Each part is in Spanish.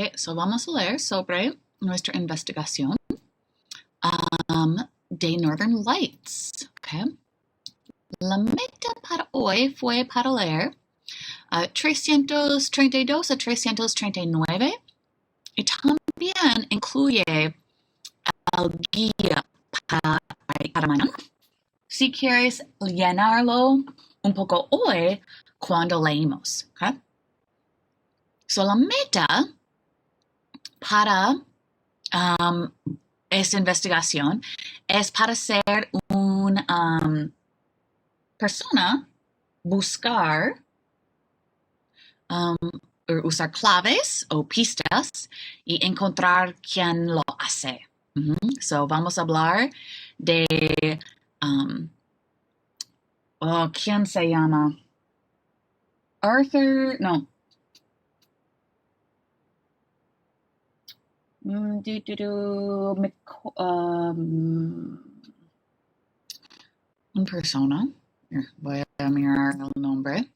Okay, so vamos a leer sobre nuestra investigación de Northern Lights. Okay. La meta para hoy fue para leer 332 a 339 y también incluye el guía para mañana. Si quieres llenarlo un poco hoy cuando leímos. Okay. So la meta para esta investigación es para ser una persona, buscar, usar claves o pistas y encontrar quién lo hace. So vamos a hablar de ¿quién se llama? Arthur, no. Una persona. Voy a mirar el nombre.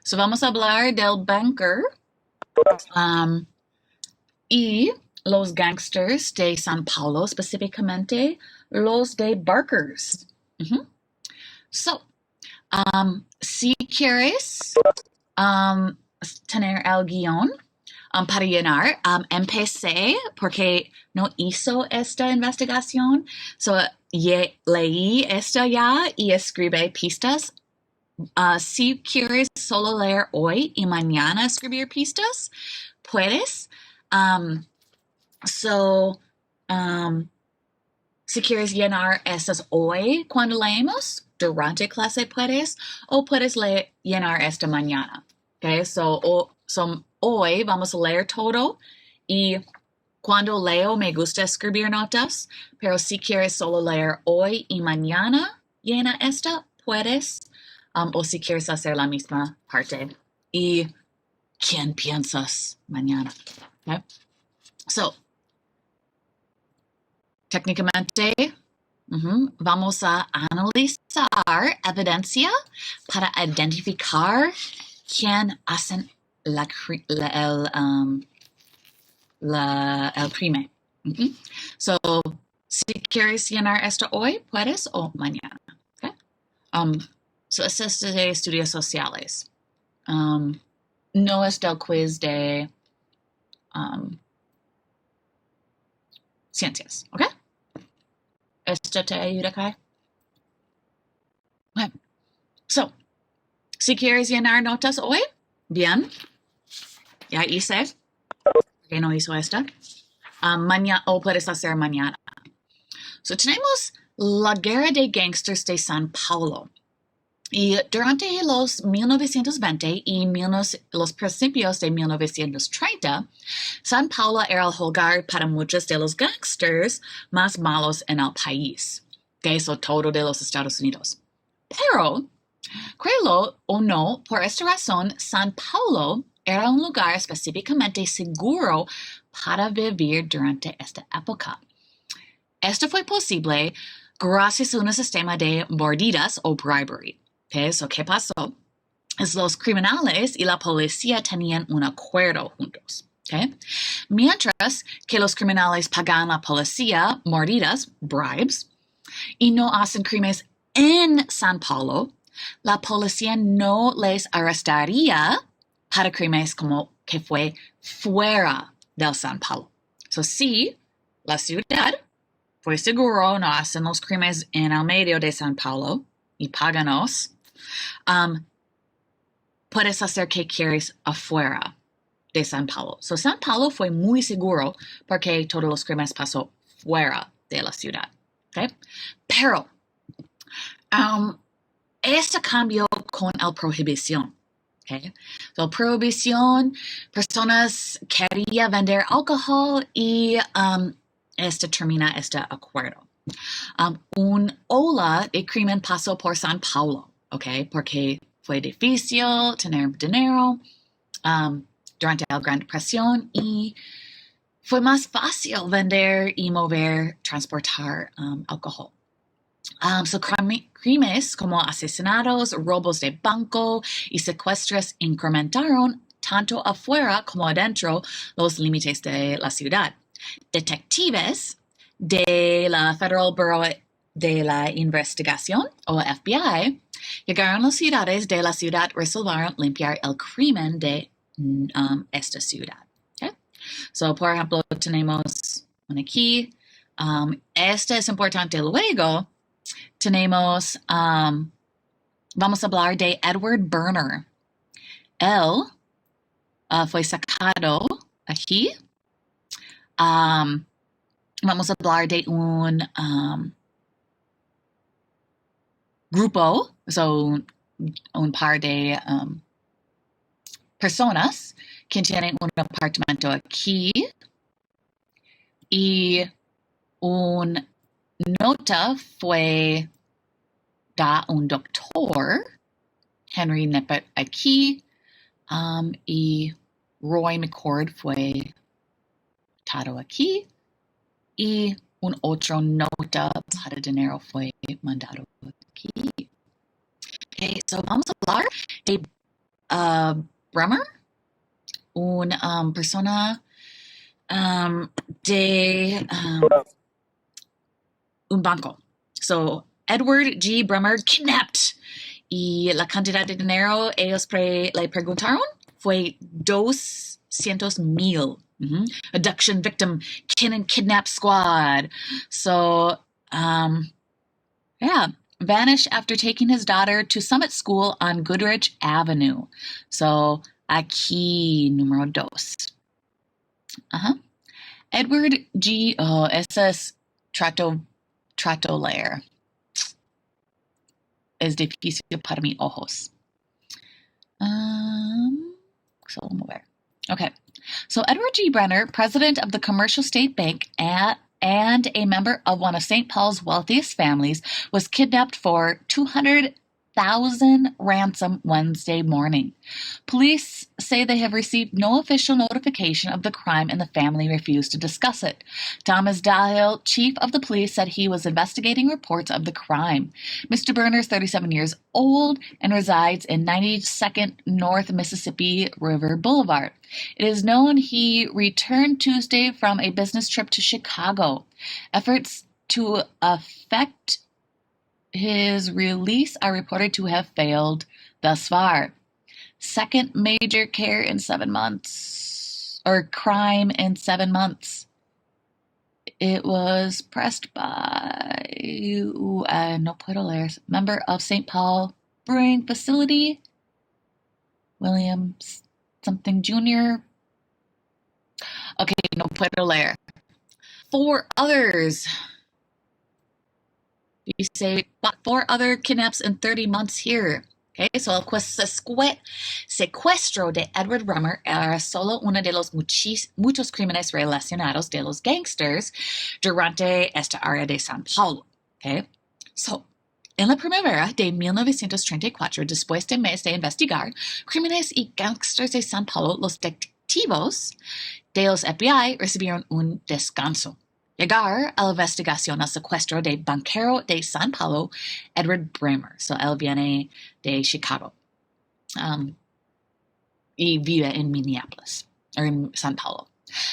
So vamos a hablar del banker y los gangsters de San Paulo, específicamente los de Barkers. So, si quieres tener el guión para llenar, empecé porque no hizo esta investigación. So, leí esta ya y escribí pistas. Si quieres solo leer hoy y mañana escribir pistas, puedes. Si quieres llenar estas hoy cuando leemos, durante clase puedes, o puedes llenar esta mañana. Okay, so hoy vamos a leer todo y cuando leo me gusta escribir notas, pero si quieres solo leer hoy y mañana llena esta, puedes. O si quieres hacer la misma parte. ¿Y quién piensas mañana? Okay. So, técnicamente, vamos a analizar evidencia para identificar quién hacen el crimen. So, si quieres llenar esto hoy, puedes, o mañana. Okay. So, es de estudios sociales. No es del quiz de ciencias, ¿ok? ¿Esto te ayuda, Kai? Okay. So, si quieres llenar notas hoy, bien. Ya hice. ¿Por no hizo esta? Mañana, o puedes hacer mañana. So, tenemos la guerra de gangsters de San Paulo. Y durante los 1920 y los principios de 1930, San Paulo era el hogar para muchos de los gangsters más malos en el país, que es todo de los Estados Unidos. Pero, créelo o no, por esta razón, San Paulo era un lugar específicamente seguro para vivir durante esta época. Esto fue posible gracias a un sistema de mordidas o bribery. Okay, so, ¿qué pasó? Los criminales y la policía tenían un acuerdo juntos. Okay? Mientras que los criminales pagan a la policía mordidas, bribes, y no hacen crímenes en San Paulo, la policía no les arrestaría para crímenes como que fue fuera del San Paulo. So, si la ciudad fue seguro, no hacen los crímenes en el medio de San Paulo y páganos, puedes hacer que quieres afuera de San Paulo. So, San Paulo fue muy seguro porque todos los crímenes pasó fuera de la ciudad. Okay? Pero, esto cambió con la prohibición. Okay? So, prohibición, personas querían vender alcohol y esto termina este acuerdo. Un ola de crimen pasó por San Paulo. Okay, porque fue difícil tener dinero durante la Gran Depresión y fue más fácil vender y mover, transportar alcohol. So, crímenes como asesinatos, robos de banco y secuestros incrementaron tanto afuera como adentro los límites de la ciudad. Detectives de la Federal Bureau de la Investigación, o FBI, llegaron a las ciudades de la ciudad, resolvieron limpiar el crimen de esta ciudad. Okay? So, por ejemplo, tenemos aquí, este es importante luego, tenemos, vamos a hablar de Edward Berner. Él fue sacado aquí. Vamos a hablar de un grupo, so un par de personas que tienen un apartamento aquí y una nota fue da un doctor, Henry Nippert aquí, y Roy McCord fue dado aquí y un otro nota para dinero fue mandado aquí. Okay, so vamos a hablar de Bremer, una persona de un banco. So, Edward G. Bremer kidnapped. Y la cantidad de dinero ellos le preguntaron fue 200,000. Abduction victim, kidnap squad. So, yeah, vanished after taking his daughter to Summit School on Goodrich Avenue. So, aquí, número 2. Edward G. Oh, ese es trato layer. Es difícil para mis ojos. So, vamos a ver. Okay. So, Edward G. Brenner, president of the Commercial State Bank and a member of one of St. Paul's wealthiest families, was kidnapped for $200,000 ransom Wednesday morning. Police say they have received no official notification of the crime and the family refused to discuss it. Thomas Dahl, chief of the police, said he was investigating reports of the crime. Mr. Berner is 37 years old and resides in 92nd North Mississippi River Boulevard. It is known he returned Tuesday from a business trip to Chicago. Efforts to effect his release are reported to have failed thus far. Second major crime in 7 months. It was pressed by no puedo leer, member of St. Paul Brewing Facility, William something Jr. Okay, no puedo leer. 4 others. You say 4 other kidnaps in 30 months here. Okay, so el secuestro de Edward Bremer era solo uno de los muchos crímenes relacionados de los gangsters durante esta área de San Paulo. Okay, so en la primavera de 1934, después de meses de investigar crímenes y gangsters de San Paulo, los detectivos de los FBI recibieron un descanso. Llegar a la investigación al secuestro del banquero de San Paulo, Edward Bremer. So, él viene de Chicago y vive en Minneapolis, o en San Paulo.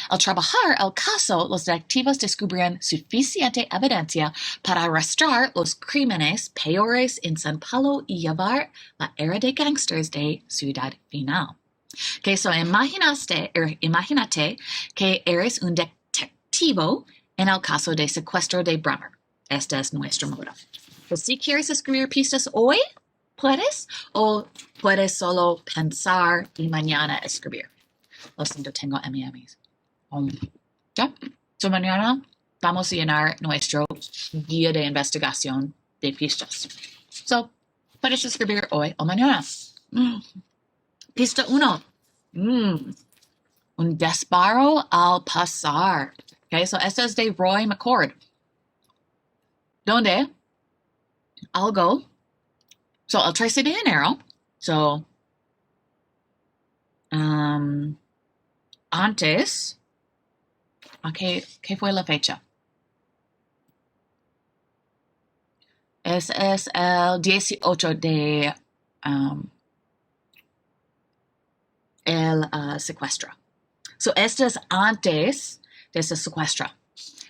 Al trabajar el caso, los detectives descubrieron suficiente evidencia para arrestar los crímenes peores en San Paulo y llevar la era de gangsters de Ciudad Final. Okay, so imagínate que eres un detectivo en el caso de secuestro de Bremer. Este es nuestro modo. Pues si quieres escribir pistas hoy, puedes, o puedes solo pensar y mañana escribir. Lo siento, tengo M&M's. ¿Ya? So mañana vamos a llenar nuestro guía de investigación de pistas. So, puedes escribir hoy o mañana. Pista 1. Un disparo al pasar. Okay, so este es de Roy McCord. Donde algo, so el 13 de enero, so antes, okay, ¿qué fue la fecha? Es el 18 de el secuestro. So, esto es antes de ese secuestro.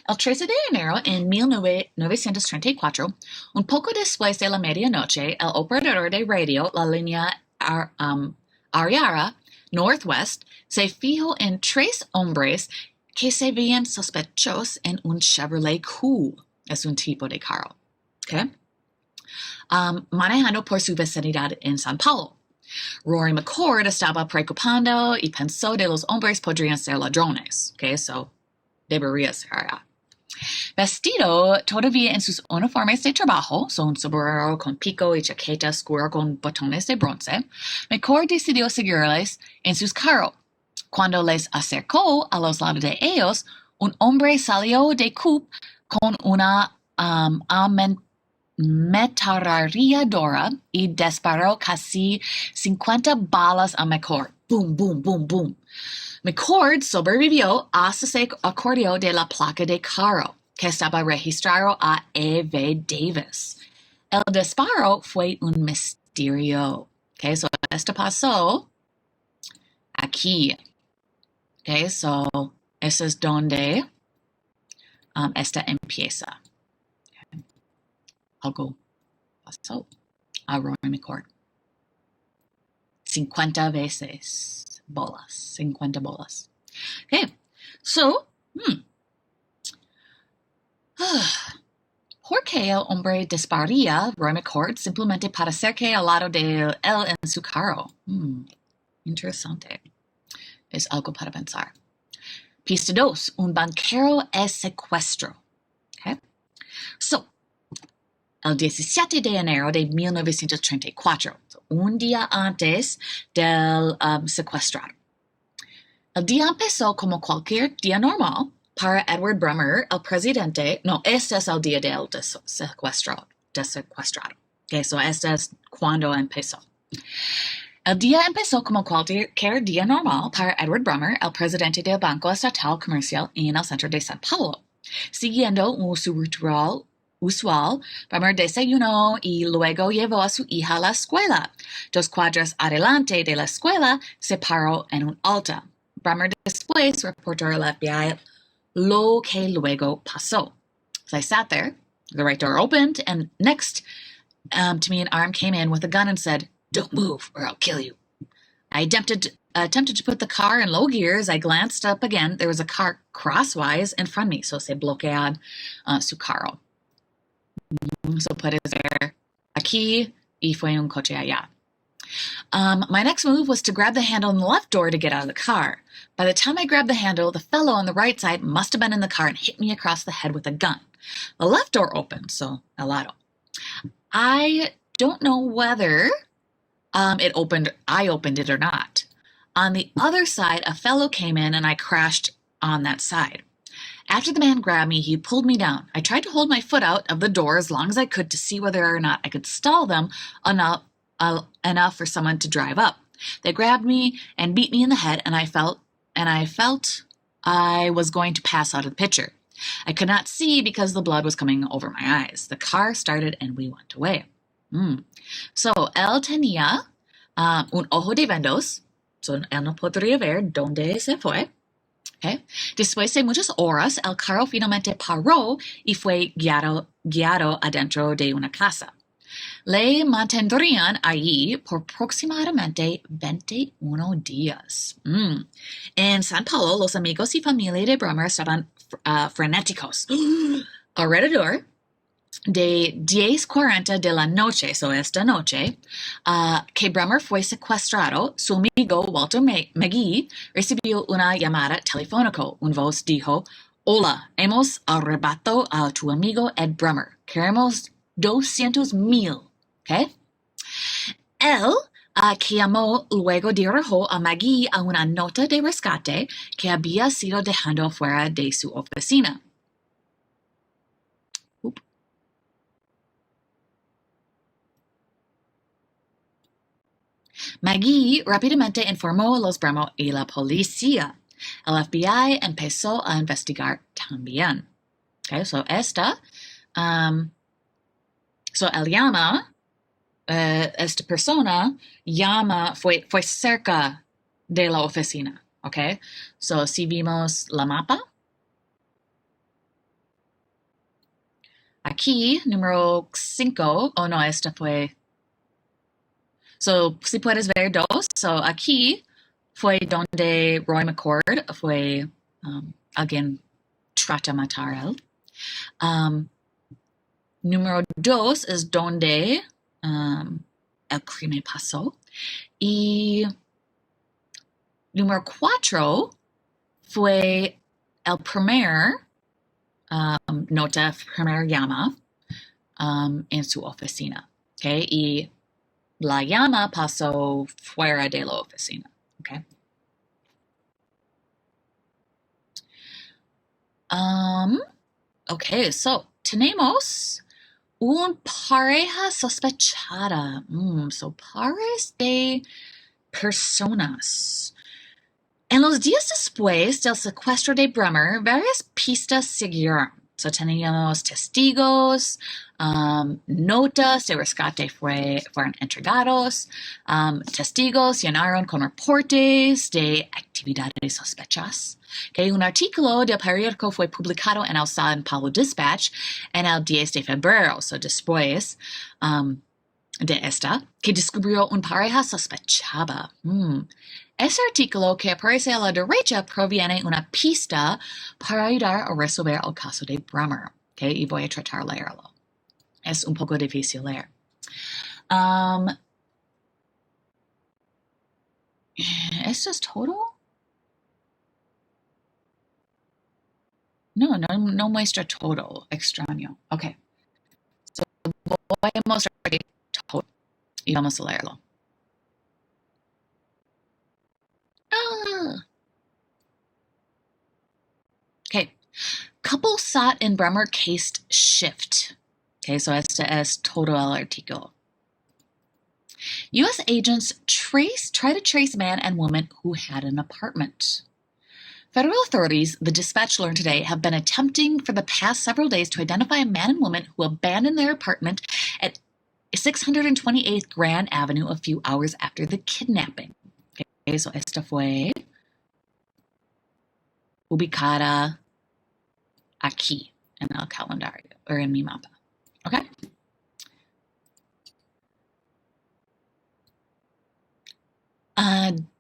El 13 de enero en 1934, un poco después de la medianoche, el operador de radio, la línea Ariara Northwest, se fijó en 3 hombres que se veían sospechosos en un Chevrolet Cool. Es un tipo de carro. Okay? Manejando por su vicinidad en San Paulo. Rory McCord estaba preocupando y pensó que los hombres podrían ser ladrones. Okay? So, debería ser allá. Vestido todavía en sus uniformes de trabajo, un sombrero con pico y chaqueta oscura con botones de bronce, McCord decidió seguirles en sus carros. Cuando les acercó a los lados de ellos, un hombre salió de coupe con una ametralladora y disparó casi 50 balas a McCord. Boom, boom, boom, boom. McCord sobrevivió hasta se acordó de la placa de carro, que estaba registrado a E.V. Davis. El disparo fue un misterio. Okay, so esto pasó aquí. Okay, so eso es donde esta empieza. Okay. Algo pasó a Roy McCord. 50 veces. 50 bolas. Okay, so, ¿por qué el hombre dispararía Roy McCord simplemente para cerca al lado de él en su carro? Interesante. Es algo para pensar. Pista 2. Un banquero es secuestro. Okay, so, el 17 de enero de 1934, un día antes del secuestrado. El día empezó como cualquier día normal para Edward Bremer, el presidente. No, este es el día del secuestrado. Okay, so este es cuando empezó. El día empezó como cualquier día normal para Edward Bremer, el presidente del Banco Estatal Comercial en el centro de San Paulo. Siguiendo su ritual usual, Bremer desayunó y luego llevó a su hija a la escuela. 2 cuadras adelante de la escuela se paró en un alto. Bremer después reportó al FBI lo que luego pasó. So I sat there, the right door opened, and next to me an arm came in with a gun and said, "Don't move or I'll kill you." I attempted to put the car in low gear. As I glanced up again, there was a car crosswise in front of me, so se bloquean su carro. So puede ser aquí y fue un coche allá. My next move was to grab the handle on the left door to get out of the car. By the time I grabbed the handle, the fellow on the right side must have been in the car and hit me across the head with a gun. The left door opened, so al lado. I don't know whether I opened it or not. On the other side, a fellow came in and I crashed on that side. After the man grabbed me, he pulled me down. I tried to hold my foot out of the door as long as I could to see whether or not I could stall them enough for someone to drive up. They grabbed me and beat me in the head, and I felt I was going to pass out of the picture. I could not see because the blood was coming over my eyes. The car started and we went away. So, él tenía un ojo de vendos, so él no podría ver dónde se fue. Okay. Después de muchas horas, el carro finalmente paró y fue guiado adentro de una casa. Le mantendrían allí por aproximadamente 21 días. En San Paulo, los amigos y familia de Bremer estaban frenéticos. Alrededor de 10:40 de la noche, so esta noche, que Bremer fue secuestrado, su amigo Walter McGee recibió una llamada telefónica. Una voz dijo, "Hola, hemos arrebatado a tu amigo Ed Bremer. Queremos 200,000. ¿Okay? Él, que llamó, luego dirigió a McGee a una nota de rescate que había sido dejando fuera de su oficina. McGee rápidamente informó a los Bremer y la policía. El FBI empezó a investigar también. Okay, so esta, so él llama, esta persona llama, fue cerca de la oficina. Okay, so si vimos la mapa. Aquí, número 5, no, esta fue. So, si puedes ver dos, so aquí fue donde Roy McCord fue, alguien trata de matar a él. Número 2 es donde el crimen pasó. Y número 4 fue el primer nota, primer llama en su oficina. Okay? Y la llama pasó fuera de la oficina. Okay? Okay, so tenemos un pareja sospechada. So pares de personas. En los días después del secuestro de Bremer, varias pistas siguieron. So teníamos testigos, notas de rescate fueron entregados, testigos llenaron con reportes de actividades sospechas. Okay, un artículo del periódico fue publicado en el San Paulo Dispatch en el 10 de febrero, so después de esta, que descubrió una pareja sospechada. Ese artículo que aparece a la derecha proviene de una pista para ayudar a resolver el caso de Bremer. Okay, y voy a tratar de leerlo. Es un poco difícil leer. ¿Esto es todo? No muestra todo. Extraño. Ok. So, voy a mostrar todo y vamos a leerlo. Okay. Couple sought in Bremer cased shift. Okay, so este es todo el artículo. U.S. agents try to trace man and woman who had an apartment. Federal authorities, the Dispatch learned today, have been attempting for the past several days to identify a man and woman who abandoned their apartment at 628th Grand Avenue a few hours after the kidnapping. Okay, so esta fue ubicada aquí en el calendario, or en mi mapa. Okay?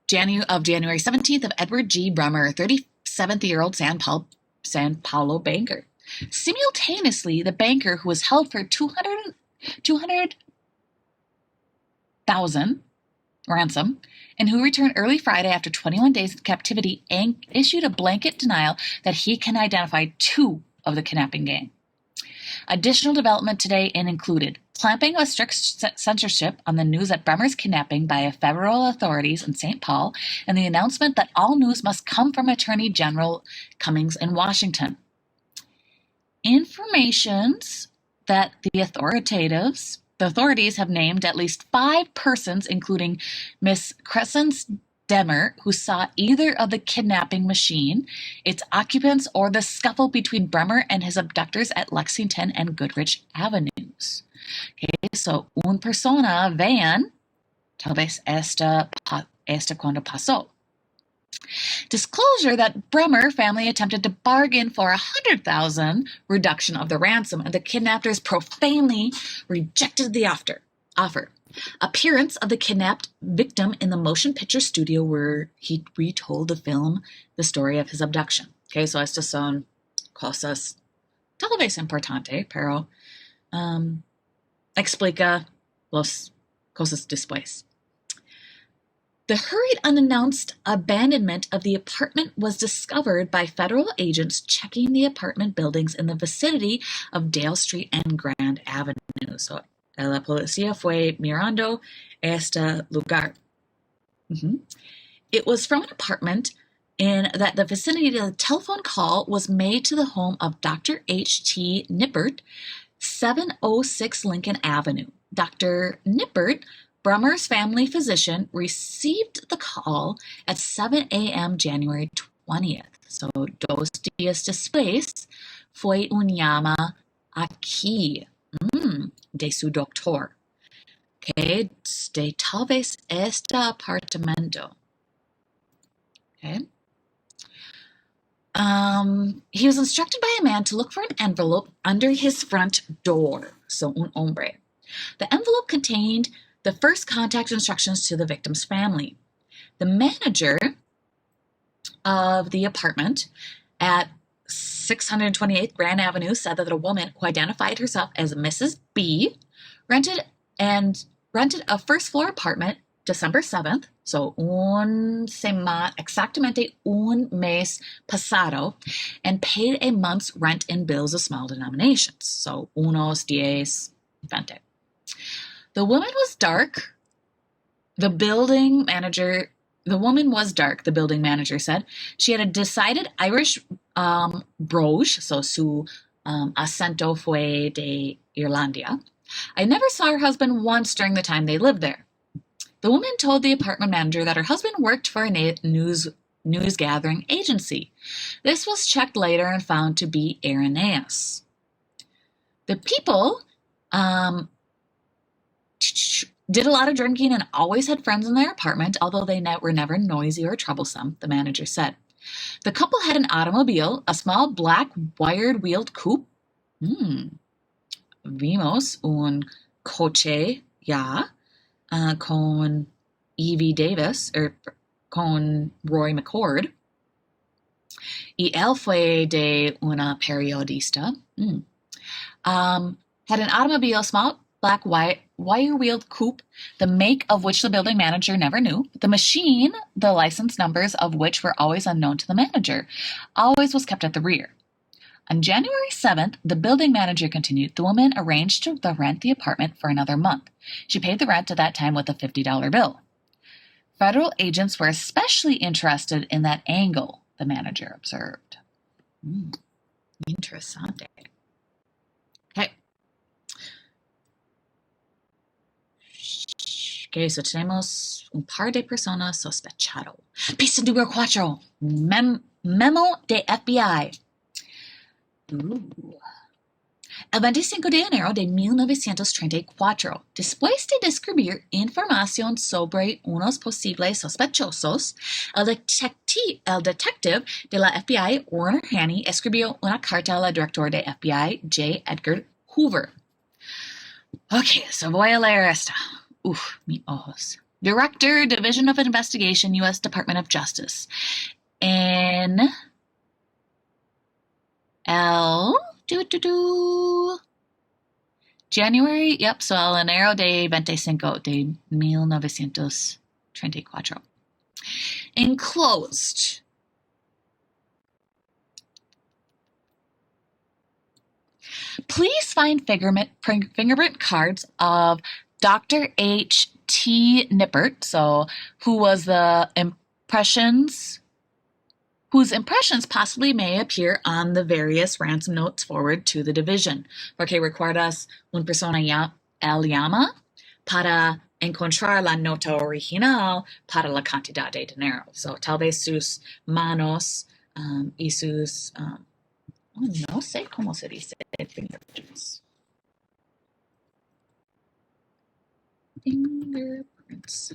January 17th of Edward G. Bremer, 37-year-old San Paulo banker. Simultaneously, the banker, who was held for $200,000 ransom and who returned early Friday after 21 days of captivity, issued a blanket denial that he can identify 2 of the kidnapping gang. Additional development today included clamping of strict censorship on the news at Bremer's kidnapping by federal authorities in St. Paul, and the announcement that all news must come from Attorney General Cummings in Washington. Informations that the authorities have named at least 5 persons, including Miss Crescence Demmer, who saw either of the kidnapping machine, its occupants, or the scuffle between Bremer and his abductors at Lexington and Goodrich Avenues. Okay, so una persona vean, tal vez esta cuando pasó. Disclosure that Bremer family attempted to bargain for $100,000 reduction of the ransom, and the kidnappers profanely rejected the offer. Appearance of the kidnapped victim in the motion picture studio where he retold the story of his abduction. Okay, so estas son cosas tal vez importante, pero explica las cosas después. The hurried unannounced abandonment of the apartment was discovered by federal agents checking the apartment buildings in the vicinity of Dale Street and Grand Avenue. So la policía fue mirando este lugar. It was from an apartment in that the vicinity of the telephone call was made to the home of Dr. H.T. Nippert, 706 Lincoln Avenue. Dr. Nippert, Bremer's family physician, received the call at 7 a.m. January 20th. So, 2 días después, fue un llama aquí de su doctor, que de tal vez este apartamento. Okay. He was instructed by a man to look for an envelope under his front door. So, un hombre. The envelope contained the first contact instructions to the victim's family. The manager of the apartment at 628 Grand Avenue said that a woman who identified herself as Mrs. B rented a first floor apartment December 7th, so exactamente un mes pasado, and paid a month's rent in bills of small denominations, so unos, diez, veinte. The woman was dark. The woman was dark, the building manager said. She had a decided Irish brogue, so su acento fue de Irlandia. I never saw her husband once during the time they lived there. The woman told the apartment manager that her husband worked for a news gathering agency. This was checked later and found to be erroneous. The people did a lot of drinking and always had friends in their apartment, although they were never noisy or troublesome, the manager said. The couple had an automobile, a small black wired-wheeled coupe. Vimos un coche ya con Evie Davis, or con Roy McCord. Y él fue de una periodista. Had an automobile, small black wire-wheeled coupe, the make of which the building manager never knew. The machine, the license numbers of which were always unknown to the manager, always was kept at the rear. On January 7th, the building manager continued, the woman arranged to rent the apartment for another month. She paid the rent at that time with a $50 bill. Federal agents were especially interested in that angle, the manager observed. Interesante. Okay. Okay, so tenemos un par de personas sospechado. Pista número 4. Memo de FBI. El 25 de enero de 1934, después de descubrir información sobre unos posibles sospechosos, el detective de la FBI, Warner Haney, escribió una carta al director de FBI, J. Edgar Hoover. Ok, so voy a leer esta. Mis ojos. Director, Division of Investigation, U.S. Department of Justice. En January, so el enero de 25 de 1934. Enclosed. Please find fingerprint cards of Dr. H. T. Nippert, whose impressions possibly may appear on the various ransom notes forwarded to the division. Porque recuerdas una persona el llama para encontrar la nota original para la cantidad de dinero. So, tal vez sus manos y sus... no sé cómo se dice fingerprints. Fingerprints.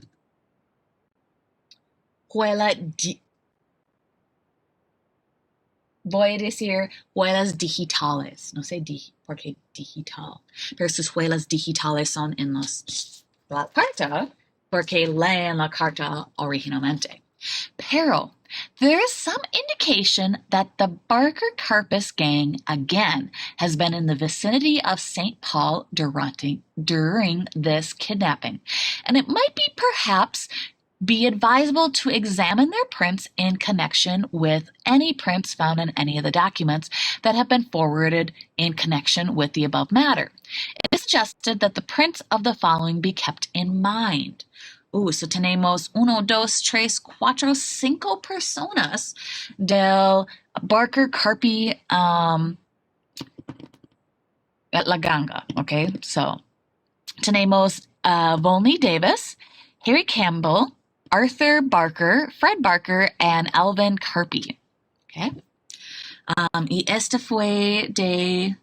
Voy a decir huellas digitales. No sé porque digital. Pero sus huellas digitales son en la carta porque leen la carta originalmente. Pero there is some indication that the Barker Karpis gang again has been in the vicinity of St. Paul during this kidnapping, and it might be advisable to examine their prints in connection with any prints found in any of the documents that have been forwarded in connection with the above matter. It is suggested that the prints of the following be kept in mind. So tenemos 1, 2, 3, 4, 5 personas del Barker Karpi la ganga, okay? So tenemos Volney Davis, Harry Campbell, Arthur Barker, Fred Barker, and Alvin Karpi. Okay. Y esta fue de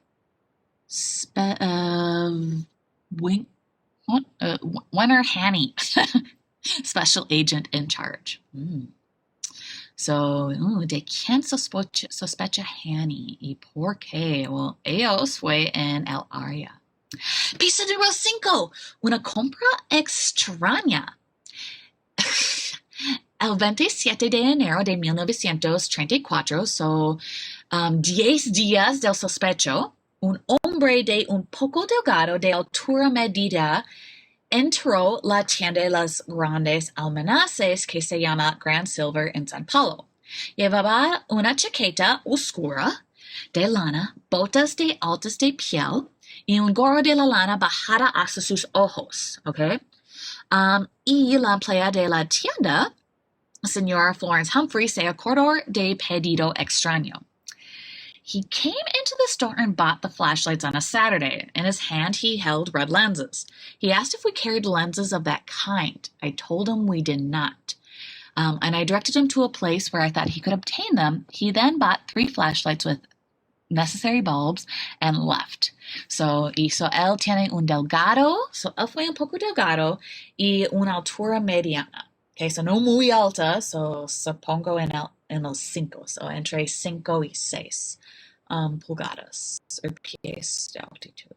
Warner Haney, special agent in charge. So, ¿de quién sospecha Hanny? ¿Y por qué? Well, ellos fue en el área. Pista número 5. Una compra extraña. El 27 de enero de 1934, so 10 días del sospecho, un hombre de un poco delgado de altura medida entró la tienda de las grandes almanaces que se llama Grand Silver en San Paulo. Llevaba una chaqueta oscura de lana, botas de altas de piel y un gorro de la lana bajada hasta sus ojos, ¿ok? Y la empleada de la tienda, señora Florence Humphrey, se acordó de pedido extraño. He came into the store and bought the flashlights on a Saturday. In his hand, he held red lenses. He asked if we carried lenses of that kind. I told him we did not. And I directed him to a place where I thought he could obtain them. He then bought 3 flashlights with necessary bulbs and left. So él tiene un delgado, so él fue un poco delgado, y una altura mediana. Okay, so no muy alta, so supongo en los 5, so entre 5 y 6 pulgadas, o pies de altitud.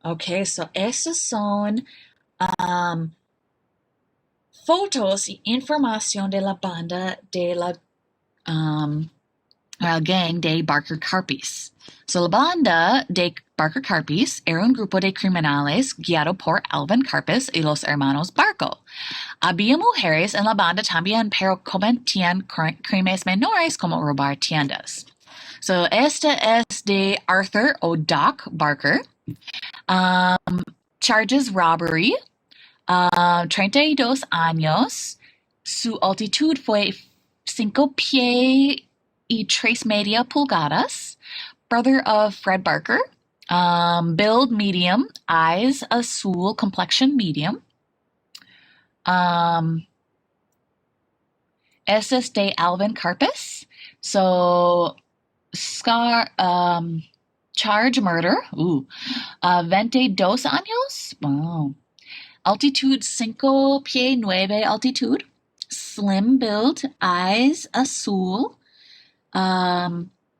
Okay, so estas son fotos y información de la banda de la gang de Barker Carpis. So, la banda de Barker Carpis era un grupo de criminales guiado por Alvin Carpis y los hermanos Barco. Había mujeres en la banda también, pero cometían crímenes menores como robar tiendas. So, este es de Arthur o Doc Barker. Charges robbery. 32 años. Su altitud fue 5 pies y 3 media pulgadas. Brother of Fred Barker. Build medium. Eyes azul. Complexion medium. Ese es de Alvin Carpis. So, charge murder. 22 años. Wow. Altitud 5 pies 9 altitud. Slim build. Eyes azul.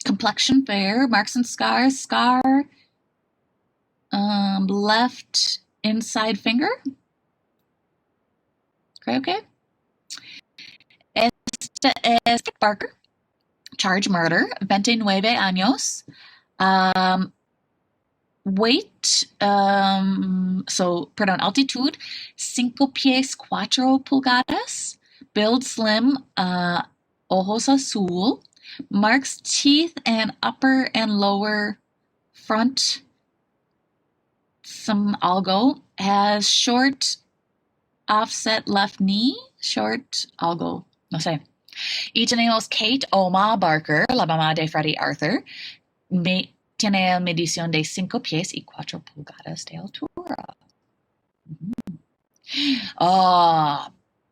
Complexion fair. Marks and scars. Left inside finger. Okay. Este es Barker. Charge murder. 29 años. Weight. Altitud. 5 pies 4 pulgadas. Build slim. Ojos azul. Marks teeth and upper and lower front. Some algo. Has short offset left knee. Short algo. No sé. Y tenemos Kate Oma Barker, la mamá de Freddie Arthur. Tiene medición de 5 pies y 4 pulgadas de altura.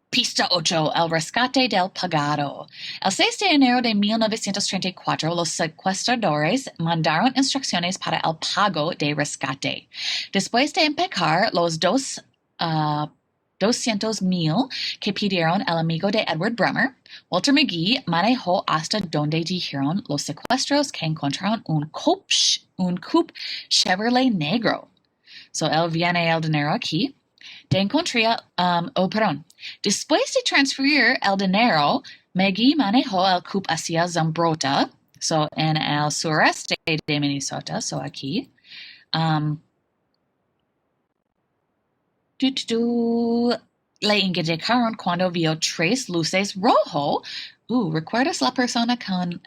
Pista 8. El rescate del pagado. El 6 de enero de 1934, los secuestradores mandaron instrucciones para el pago de rescate. Después de empecar los 200,000 que pidieron el amigo de Edward Bremer, Walter McGee manejó hasta donde dijeron los secuestros que encontraron un coupe Chevrolet negro. So, él viene el dinero aquí. Después de transferir el dinero, McGee manejó el coupe hacia Zumbrota, so, en el sureste de Minnesota, so aquí. Le indicaron cuando vio 3 luces rojo. ¿Recuerdas la persona con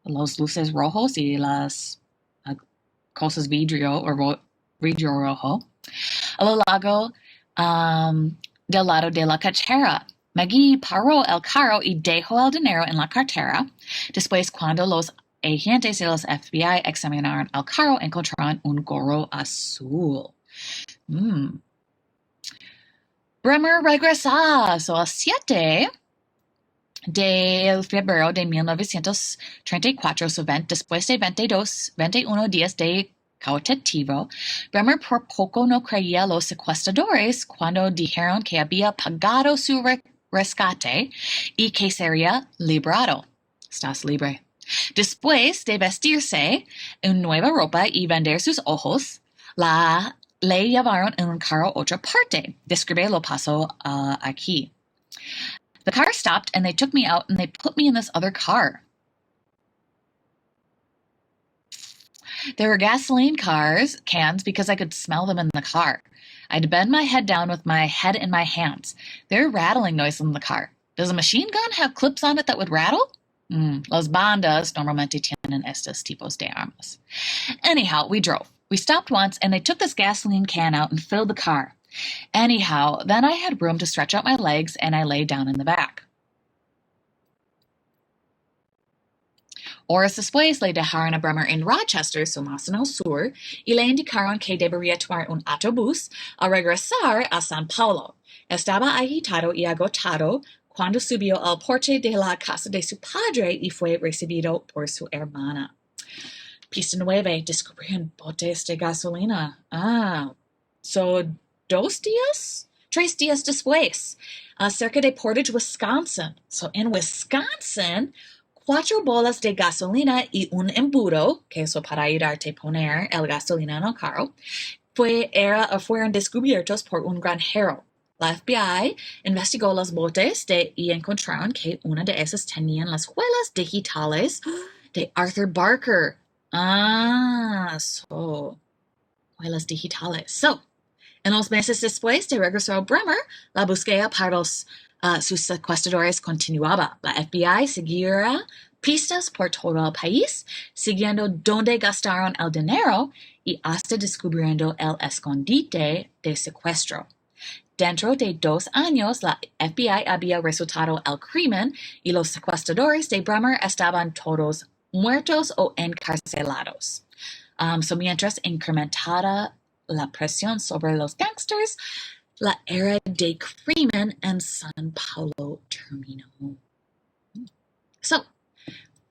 los luces rojos y las cosas vidrio rojo? A lo largo del lado de la cartera. McGee paró el carro y dejó el dinero en la cartera. Después, cuando los agentes de los FBI examinaron el carro, encontraron un gorro azul. Bremer regresa. So, el 7 de febrero de 1934, después de 21 días de cautativo, Bremer por poco no creía a los secuestradores cuando dijeron que había pagado su rescate y que sería liberado. Estás libre. Después de vestirse en nueva ropa y vender sus ojos, le llevaron en un carro a otra parte. Describe lo paso aquí. The car stopped and they took me out and they put me in this other car. There were gasoline cans because I could smell them in the car. I'd bend my head down with my head in my hands. There were rattling noises in the car. Does a machine gun have clips on it that would rattle? Las bandas normalmente tienen estos tipos de armas. Anyhow, we drove. We stopped once and they took this gasoline can out and filled the car. Anyhow, then I had room to stretch out my legs and I lay down in the back. Horas después le dejaron a Bremer en Rochester, so más en el sur, y le indicaron que debería tomar un autobús a regresar a San Paulo. Estaba agitado y agotado cuando subió al porche de la casa de su padre y fue recibido por su hermana. Pista 9. Descubrieron botes de gasolina. So 2 días? 3 días después, cerca de Portage, Wisconsin. So in Wisconsin, 4 bolas de gasolina y un embudo, que eso para ayudarte a poner el gasolina en el carro, fueron descubiertos por un granjero. La FBI investigó los botes y encontraron que una de esas tenían las huellas digitales de Arthur Barker. Huellas digitales. So, en los meses después de regresar a Bremer, la búsqueda para sus secuestradores continuaba. La FBI seguirá pistas por todo el país, siguiendo dónde gastaron el dinero y hasta descubriendo el escondite de secuestro. Dentro de 2 años, la FBI había resuelto el crimen y los secuestradores de Bremer estaban todos muertos o encarcelados. Mientras incrementaba la presión sobre los gangsters, la era de crimen en San Paulo terminó. So,